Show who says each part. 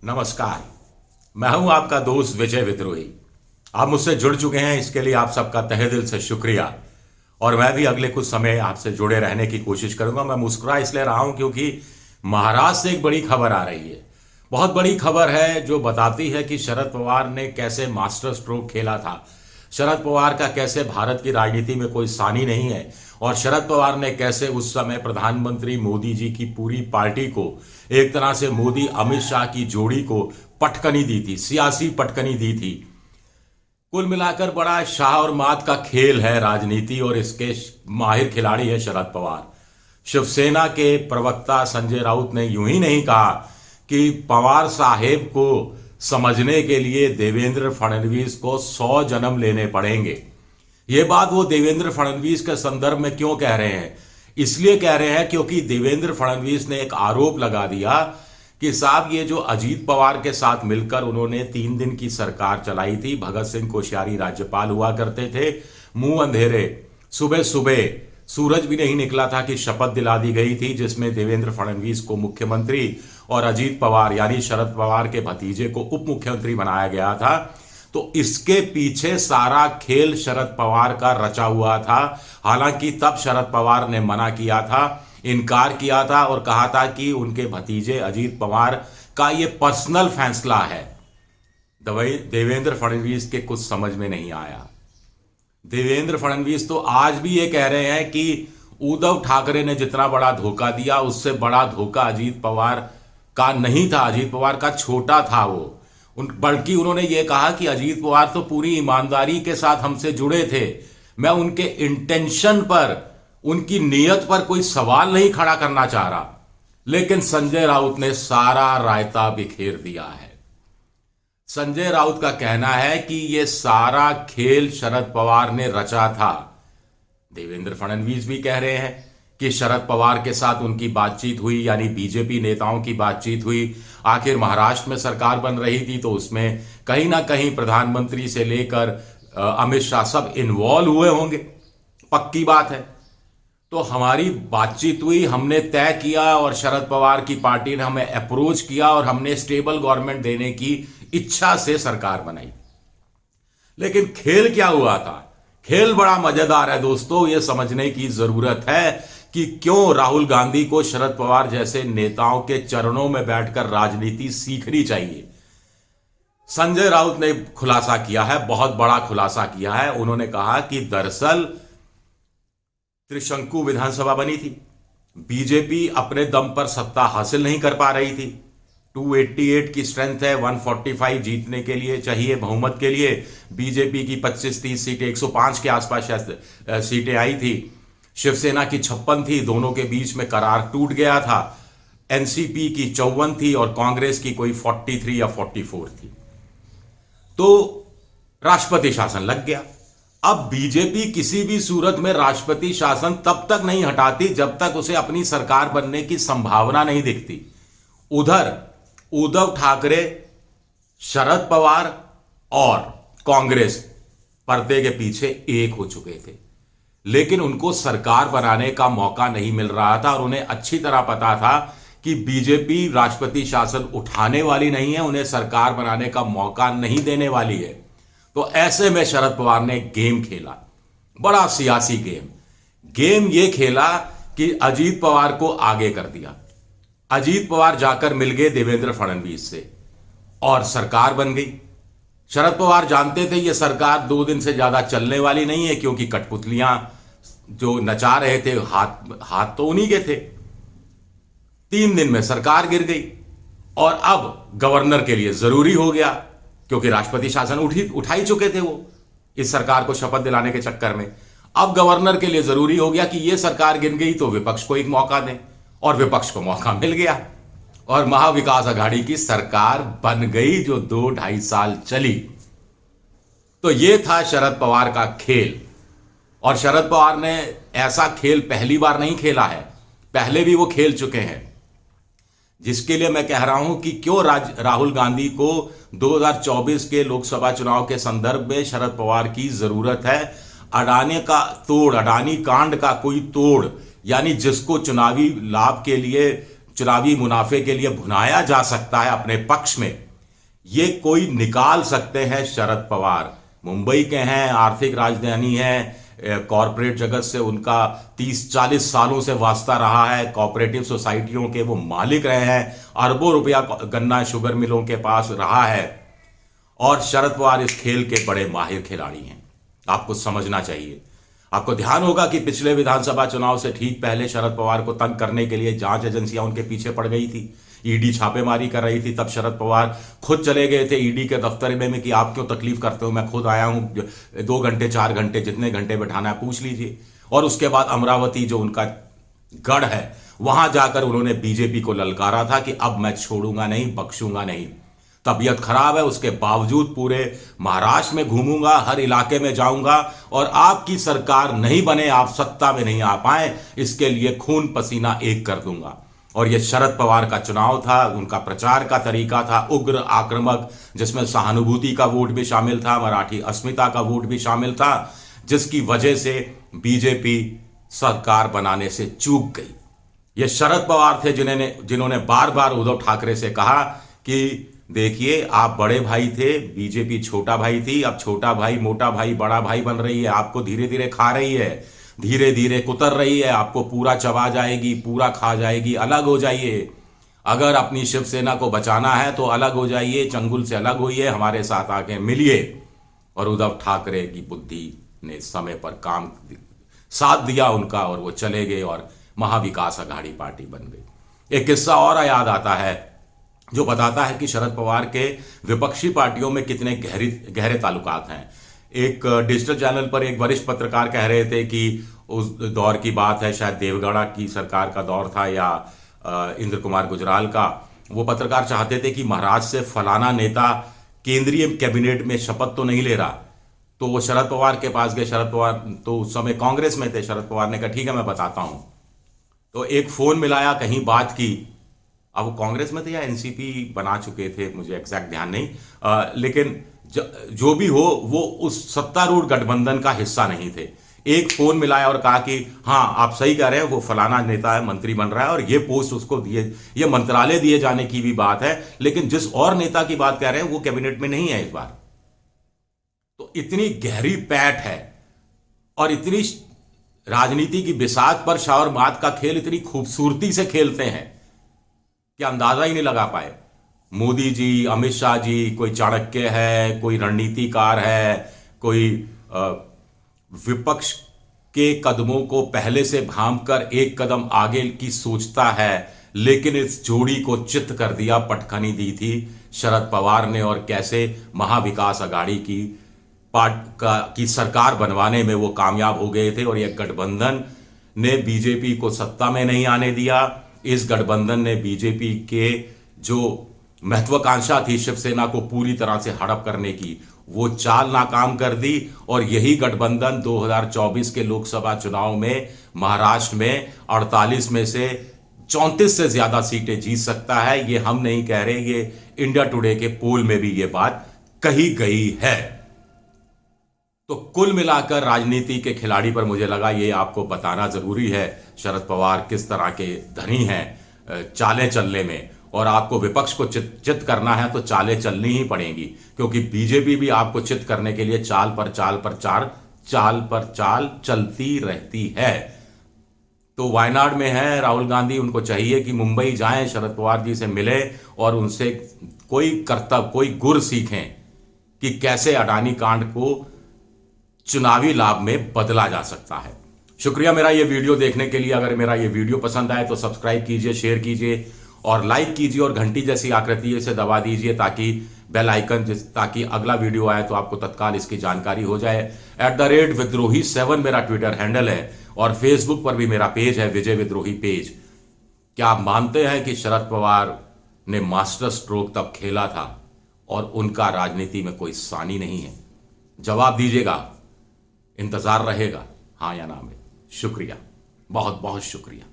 Speaker 1: नमस्कार। मैं हूं आपका दोस्त विजय विद्रोही। आप मुझसे जुड़ चुके हैं, इसके लिए आप सबका तहे दिल से शुक्रिया। और मैं भी अगले कुछ समय आपसे जुड़े रहने की कोशिश करूंगा। मैं मुस्कुरा इसलिए रहा हूं क्योंकि महाराष्ट्र से एक बड़ी खबर आ रही है। बहुत बड़ी खबर है जो बताती है कि शरद पवार ने कैसे मास्टर स्ट्रोक खेला था। शरद पवार का कैसे भारत की राजनीति में कोई सानी नहीं है, और शरद पवार ने कैसे उस समय प्रधानमंत्री मोदी जी की पूरी पार्टी को, एक तरह से मोदी अमित शाह की जोड़ी को पटकनी दी थी, सियासी पटकनी दी थी। कुल मिलाकर बड़ा शाह और मात का खेल है राजनीति, और इसके माहिर खिलाड़ी है शरद पवार। शिवसेना के प्रवक्ता संजय राउत ने यूं ही नहीं कहा कि पवार साहेब को समझने के लिए देवेंद्र फडणवीस को 100 जन्म लेने पड़ेंगे। ये बात वो देवेंद्र फडणवीस के संदर्भ में क्यों कह रहे हैं? इसलिए कह रहे हैं क्योंकि देवेंद्र फडणवीस ने एक आरोप लगा दिया कि साहब ये जो अजीत पवार के साथ मिलकर उन्होंने 3 दिन की सरकार चलाई थी, भगत सिंह कोश्यारी राज्यपाल हुआ करते थे, मुंह अंधेरे, सुबह सुबह सूरज भी नहीं निकला था कि शपथ दिला दी गई थी जिसमें देवेंद्र फडणवीस को मुख्यमंत्री और अजीत पवार यानी शरद पवार के भतीजे को उप मुख्यमंत्री बनाया गया था। तो इसके पीछे सारा खेल शरद पवार का रचा हुआ था। हालांकि तब शरद पवार ने मना किया था, इनकार किया था और कहा था कि उनके भतीजे अजीत पवार का ये पर्सनल फैसला है। देवेंद्र फडणवीस के कुछ समझ में नहीं आया। देवेंद्र फडणवीस तो आज भी ये कह रहे हैं कि उद्धव ठाकरे ने जितना बड़ा धोखा दिया उससे बड़ा धोखा अजीत पवार का नहीं था, अजीत पवार का छोटा था वो। बल्कि उन्होंने ये कहा कि अजीत पवार तो पूरी ईमानदारी के साथ हमसे जुड़े थे, मैं उनके इंटेंशन पर, उनकी नीयत पर कोई सवाल नहीं खड़ा करना चाह रहा। लेकिन संजय राउत ने सारा रायता बिखेर दिया है। संजय राउत का कहना है कि यह सारा खेल शरद पवार ने रचा था। देवेंद्र फडणवीस भी कह रहे हैं कि शरद पवार के साथ उनकी बातचीत हुई, यानी बीजेपी नेताओं की बातचीत हुई। आखिर महाराष्ट्र में सरकार बन रही थी तो उसमें कहीं ना कहीं प्रधानमंत्री से लेकर अमित शाह सब इन्वॉल्व हुए होंगे, पक्की बात है। तो हमारी बातचीत हुई, हमने तय किया और शरद पवार की पार्टी ने हमें अप्रोच किया और हमने स्टेबल गवर्नमेंट देने की इच्छा से सरकार बनाई। लेकिन खेल क्या हुआ था? खेल बड़ा मजेदार है दोस्तों। यह समझने की जरूरत है कि क्यों राहुल गांधी को शरद पवार जैसे नेताओं के चरणों में बैठकर राजनीति सीखनी चाहिए। संजय राउत ने खुलासा किया है, बहुत बड़ा खुलासा किया है। उन्होंने कहा कि दरअसल त्रिशंकु विधानसभा बनी थी, बीजेपी अपने दम पर सत्ता हासिल नहीं कर पा रही थी। 288 की स्ट्रेंथ है, 145 जीतने के लिए चाहिए बहुमत के लिए। बीजेपी की 25-30 सीटें, 105 के आसपास शायद सीटें आई थी। शिवसेना की 56 थी, दोनों के बीच में करार टूट गया था। एनसीपी की 54 थी और कांग्रेस की कोई 43 या 44 थी। तो राष्ट्रपति शासन लग गया। अब बीजेपी किसी भी सूरत में राष्ट्रपति शासन तब तक नहीं हटाती जब तक उसे अपनी सरकार बनने की संभावना नहीं दिखती। उधर उद्धव ठाकरे, शरद पवार और कांग्रेस पर्दे के पीछे एक हो चुके थे, लेकिन उनको सरकार बनाने का मौका नहीं मिल रहा था। और उन्हें अच्छी तरह पता था कि बीजेपी राष्ट्रपति शासन उठाने वाली नहीं है, उन्हें सरकार बनाने का मौका नहीं देने वाली है। तो ऐसे में शरद पवार ने गेम खेला, बड़ा सियासी गेम ये खेला कि अजीत पवार को आगे कर दिया। अजीत पवार जाकर मिल गए देवेंद्र फडणवीस से और सरकार बन गई। शरद पवार जानते थे यह सरकार 2 दिन से ज्यादा चलने वाली नहीं है, क्योंकि कठपुतलियां जो नचा रहे थे हाथ तो उन्हीं के थे। 3 दिन में सरकार गिर गई और अब गवर्नर के लिए जरूरी हो गया, क्योंकि राष्ट्रपति शासन उठा ही चुके थे वो इस सरकार को शपथ दिलाने के चक्कर में। अब गवर्नर के लिए जरूरी हो गया कि यह सरकार गिर गई तो विपक्ष को एक मौका दें, और विपक्ष को मौका मिल गया और महाविकास अघाड़ी की सरकार बन गई जो 2-2.5 साल चली। तो यह था शरद पवार का खेल। और शरद पवार ने ऐसा खेल पहली बार नहीं खेला है, पहले भी वो खेल चुके हैं। जिसके लिए मैं कह रहा हूं कि क्यों राहुल गांधी को 2024 के लोकसभा चुनाव के संदर्भ में शरद पवार की जरूरत है। अडानी कांड का कोई तोड़, यानी जिसको चुनावी लाभ के लिए चुनावी मुनाफे के लिए भुनाया जा सकता है अपने पक्ष में, ये कोई निकाल सकते हैं शरद पवार। मुंबई के हैं, आर्थिक राजधानी है, कॉरपोरेट जगत से उनका 30-40 सालों से वास्ता रहा है, कॉपरेटिव सोसाइटियों के वो मालिक रहे हैं, अरबों रुपया गन्ना शुगर मिलों के पास रहा है, और शरद पवार इस खेल के बड़े माहिर खिलाड़ी हैं। आपको समझना चाहिए। आपको ध्यान होगा कि पिछले विधानसभा चुनाव से ठीक पहले शरद पवार को तंग करने के लिए जांच एजेंसियां उनके पीछे पड़ गई थी, ईडी छापेमारी कर रही थी। तब शरद पवार खुद चले गए थे ईडी के दफ्तर में कि आप क्यों तकलीफ करते हो, मैं खुद आया हूं, 2 घंटे 4 घंटे जितने घंटे बैठाना है पूछ लीजिए। और उसके बाद अमरावती जो उनका गढ़ है, वहां जाकर उन्होंने बीजेपी को ललकारा था कि अब मैं छोड़ूंगा नहीं, बख्शूंगा नहीं। तबीयत खराब है, उसके बावजूद पूरे महाराष्ट्र में घूमूंगा, हर इलाके में जाऊंगा, और आपकी सरकार नहीं बने, आप सत्ता में नहीं आ पाए, इसके लिए खून पसीना एक कर दूंगा। और यह शरद पवार का चुनाव था, उनका प्रचार का तरीका था उग्र, आक्रामक, जिसमें सहानुभूति का वोट भी शामिल था, मराठी अस्मिता का वोट भी शामिल था, जिसकी वजह से बीजेपी सरकार बनाने से चूक गई। ये शरद पवार थे जिन्होंने बार बार उद्धव ठाकरे से कहा कि देखिए, आप बड़े भाई थे, बीजेपी छोटा भाई थी, अब छोटा भाई मोटा भाई बड़ा भाई बन रही है, आपको धीरे धीरे खा रही है, धीरे धीरे कुतर रही है, आपको पूरा चबा जाएगी, पूरा खा जाएगी, अलग हो जाइए। अगर अपनी शिवसेना को बचाना है तो अलग हो जाइए, चंगुल से अलग होइए, हमारे साथ आके मिलिए। और उद्धव ठाकरे की बुद्धि ने समय पर काम साथ दिया उनका, और वो चले गए और महाविकास अघाड़ी पार्टी बन गई। एक किस्सा और याद आता है जो बताता है कि शरद पवार के विपक्षी पार्टियों में कितने गहरे ताल्लुकात हैं। एक डिजिटल चैनल पर एक वरिष्ठ पत्रकार कह रहे थे कि उस दौर की बात है, शायद देवगौड़ा की सरकार का दौर था या इंद्र कुमार गुजराल का। वो पत्रकार चाहते थे कि महाराष्ट्र से फलाना नेता केंद्रीय कैबिनेट में शपथ तो नहीं ले रहा, तो वो शरद पवार के पास गए। शरद पवार तो उस समय कांग्रेस में थे। शरद पवार ने कहा ठीक है मैं बताता हूं। तो एक फोन मिलाया, कहीं बात की। अब वो कांग्रेस में थे या एनसीपी बना चुके थे, मुझे एग्जैक्ट ध्यान नहीं, लेकिन जो भी हो, वो उस सत्तारूढ़ गठबंधन का हिस्सा नहीं थे। एक फोन मिलाया और कहा कि हाँ आप सही कह रहे हैं, वो फलाना नेता है, मंत्री बन रहा है, और ये पोस्ट उसको दिए, ये मंत्रालय दिए जाने की भी बात है, लेकिन जिस और नेता की बात कह रहे हैं वो कैबिनेट में नहीं है इस बार। तो इतनी गहरी पैठ है और इतनी राजनीति की बिसात पर शाह और मात का खेल इतनी खूबसूरती से खेलते हैं कि अंदाजा ही नहीं लगा पाए। मोदी जी, अमित शाह जी, कोई चाणक्य है, कोई रणनीतिकार है, कोई विपक्ष के कदमों को पहले से भांपकर एक कदम आगे की सोचता है, लेकिन इस जोड़ी को चित्त कर दिया, पटखनी दी थी शरद पवार ने, और कैसे महाविकास अघाड़ी की सरकार बनवाने में वो कामयाब हो गए थे। और यह गठबंधन ने बीजेपी को सत्ता में नहीं आने दिया। इस गठबंधन ने बीजेपी के जो महत्वाकांक्षा थी शिवसेना को पूरी तरह से हड़प करने की, वो चाल नाकाम कर दी। और यही गठबंधन 2024 के लोकसभा चुनाव में महाराष्ट्र में 48 में से 34 से ज्यादा सीटें जीत सकता है। ये हम नहीं कह रहे, ये इंडिया टुडे के पोल में भी ये बात कही गई है। तो कुल मिलाकर राजनीति के खिलाड़ी पर मुझे लगा ये आपको बताना जरूरी है, शरद पवार किस तरह के धनी हैं चालें चलने में। और आपको विपक्ष को चित करना है तो चालें चलनी ही पड़ेंगी, क्योंकि बीजेपी भी आपको चित करने के लिए चाल पर चाल चलती रहती है। तो वायनाड में है राहुल गांधी, उनको चाहिए कि मुंबई जाएं, शरद पवार जी से मिले और उनसे कोई कर्तव्य, कोई गुर सीखें कि कैसे अडानी कांड को चुनावी लाभ में बदला जा सकता है। शुक्रिया मेरा ये वीडियो देखने के लिए। अगर मेरा ये वीडियो पसंद आए तो सब्सक्राइब कीजिए, शेयर कीजिए और लाइक कीजिए, और घंटी जैसी आकृति से दबा दीजिए ताकि बेल आइकन, ताकि अगला वीडियो आए तो आपको तत्काल इसकी जानकारी हो जाए। @विद्रोही7 मेरा ट्विटर हैंडल है, और फेसबुक पर भी मेरा पेज है विजय विद्रोही पेज। क्या आप मानते हैं कि शरद पवार ने मास्टर स्ट्रोक तब खेला था और उनका राजनीति में कोई सानी नहीं है? जवाब दीजिएगा, इंतजार रहेगा, हाँ या ना में। शुक्रिया, बहुत बहुत शुक्रिया।